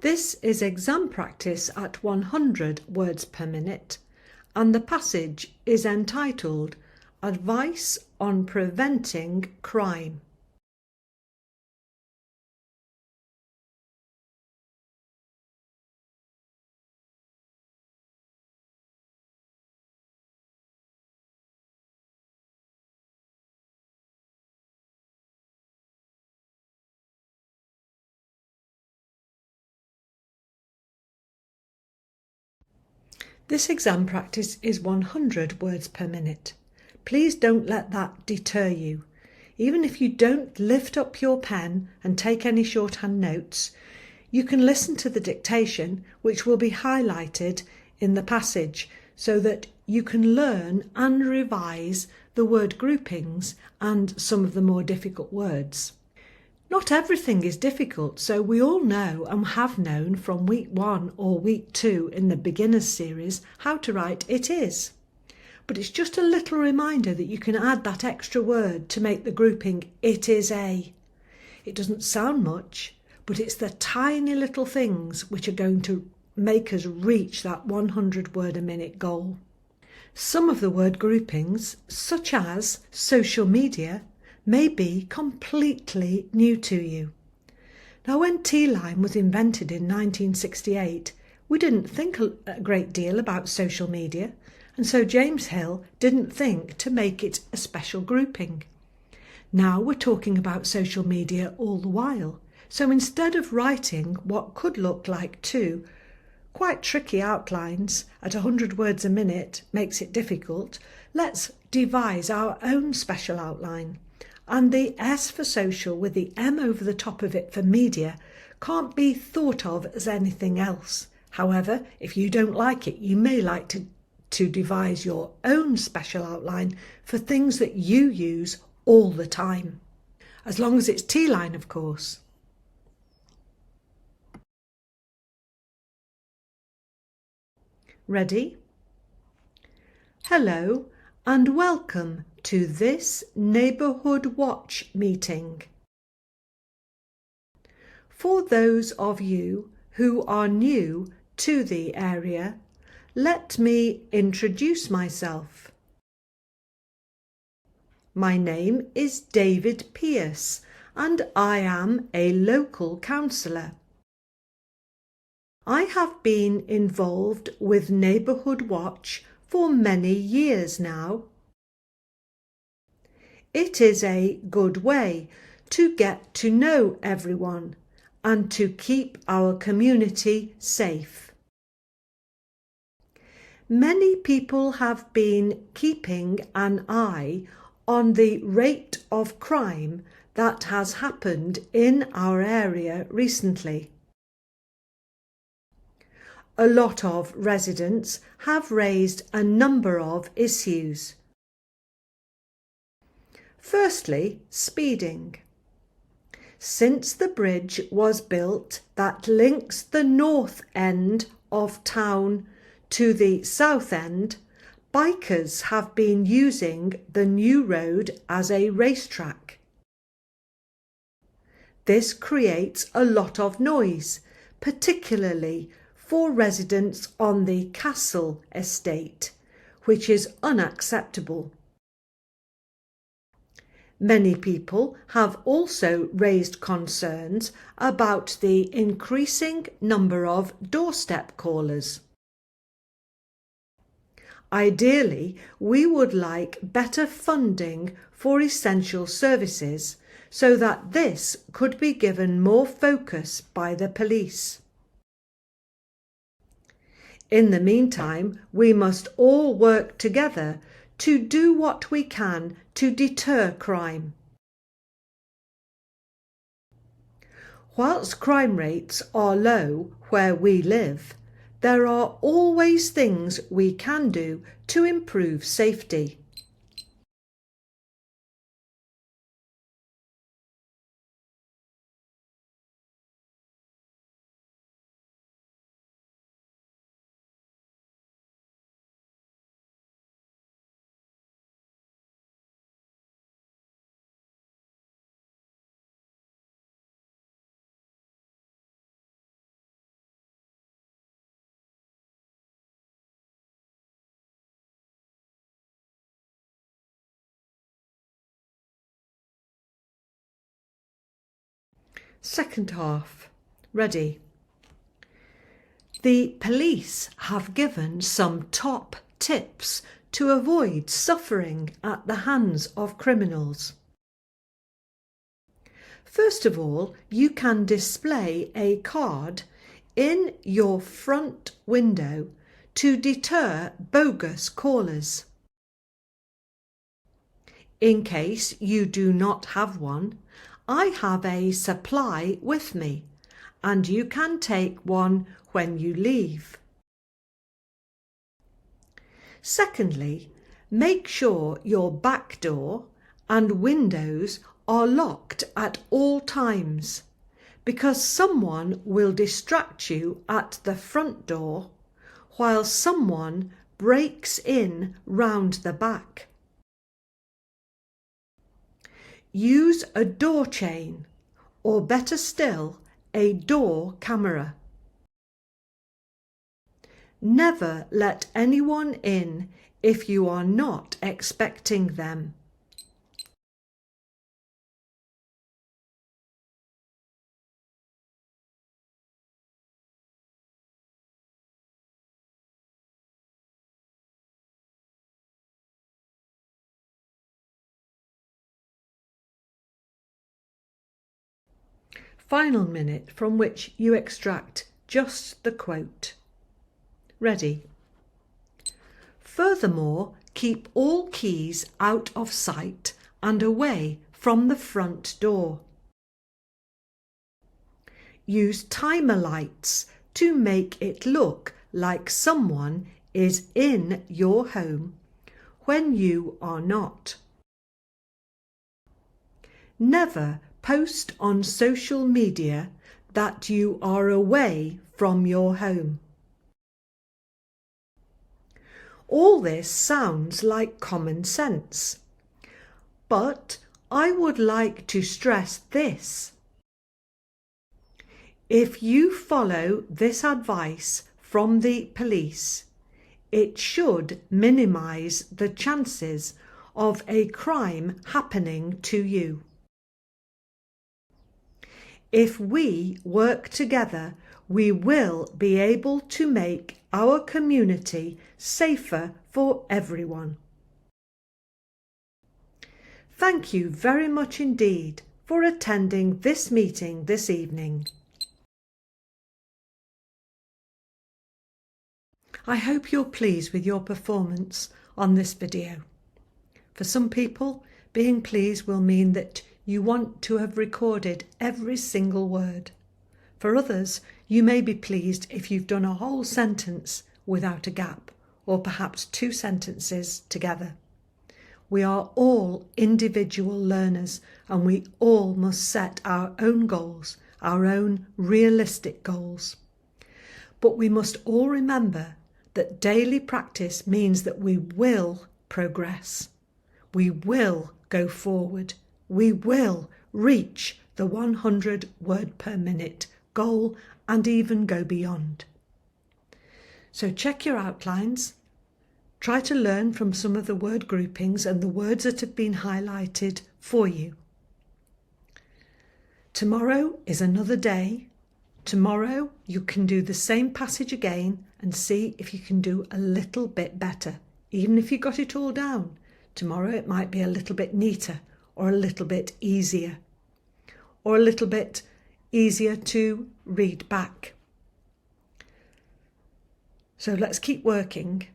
This is exam practice at 100 words per minute, and the passage is entitled Advice on Preventing Crime. This exam practice is 100 words per minute. Please don't let that deter you. Even if you don't lift up your pen and take any shorthand notes, you can listen to the dictation, which will be highlighted in the passage, so that you can learn and revise the word groupings and some of the more difficult words. Not everything is difficult, so we all know and have known from week 1 or week 2 in the beginners series how to write it is. But it's just a little reminder that you can add that extra word to make the grouping it is a. It doesn't sound much, but it's the tiny little things which are going to make us reach that 100 word a minute goal. Some of the word groupings, such as social media, may be completely new to you. Now, when T-line was invented in 1968, we didn't think a great deal about social media, and so James Hill didn't think to make it a special grouping. Now we're talking about social media all the while, so instead of writing what could look like two quite tricky outlines at 100 words a minute makes it difficult, let's devise our own special outline. And the S for social with the M over the top of it for media can't be thought of as anything else. However, if you don't like it, you may like to devise your own special outline for things that you use all the time. As long as it's T-line, of course. Ready? Hello and welcome to this Neighbourhood Watch meeting. For those of you who are new to the area, let me introduce myself. My name is David Pearce and I am a local councillor. I have been involved with Neighbourhood Watch for many years now. It is a good way to get to know everyone and to keep our community safe. Many people have been keeping an eye on the rate of crime that has happened in our area recently. A lot of residents have raised a number of issues. Firstly, speeding. Since the bridge was built that links the north end of town to the south end, bikers have been using the new road as a racetrack. This creates a lot of noise, particularly for residents on the Castle estate, which is unacceptable. Many people have also raised concerns about the increasing number of doorstep callers. Ideally, we would like better funding for essential services so that this could be given more focus by the police. In the meantime, we must all work together to do what we can to deter crime. Whilst crime rates are low where we live, there are always things we can do to improve safety. Second half. Ready? The police have given some top tips to avoid suffering at the hands of criminals. First of all, you can display a card in your front window to deter bogus callers. In case you do not have one, I have a supply with me, and you can take one when you leave. Secondly, make sure your back door and windows are locked at all times, because someone will distract you at the front door while someone breaks in round the back. Use a door chain, or better still, a door camera. Never let anyone in if you are not expecting them. Final minute from which you extract just the quote. Ready? Furthermore, keep all keys out of sight and away from the front door. Use timer lights to make it look like someone is in your home when you are not. Never post on social media that you are away from your home. All this sounds like common sense, but I would like to stress this. If you follow this advice from the police, it should minimise the chances of a crime happening to you. If we work together, we will be able to make our community safer for everyone. Thank you very much indeed for attending this meeting this evening. I hope you're pleased with your performance on this video. For some people, being pleased will mean that you want to have recorded every single word. For others, you may be pleased if you've done a whole sentence without a gap, or perhaps two sentences together. We are all individual learners, and we all must set our own goals, our own realistic goals. But we must all remember that daily practice means that we will progress. We will go forward. We will reach the 100 word per minute goal and even go beyond. So check your outlines. Try to learn from some of the word groupings and the words that have been highlighted for you. Tomorrow is another day. Tomorrow you can do the same passage again and see if you can do a little bit better. Even if you got it all down, tomorrow it might be a little bit neater, or a little bit easier, or a little bit easier to read back. So let's keep working.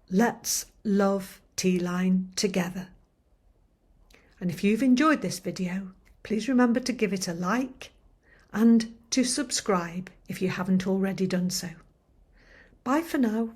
Let's love T-line together. And if you've enjoyed this video, please remember to give it a like and to subscribe if you haven't already done so. Bye for now.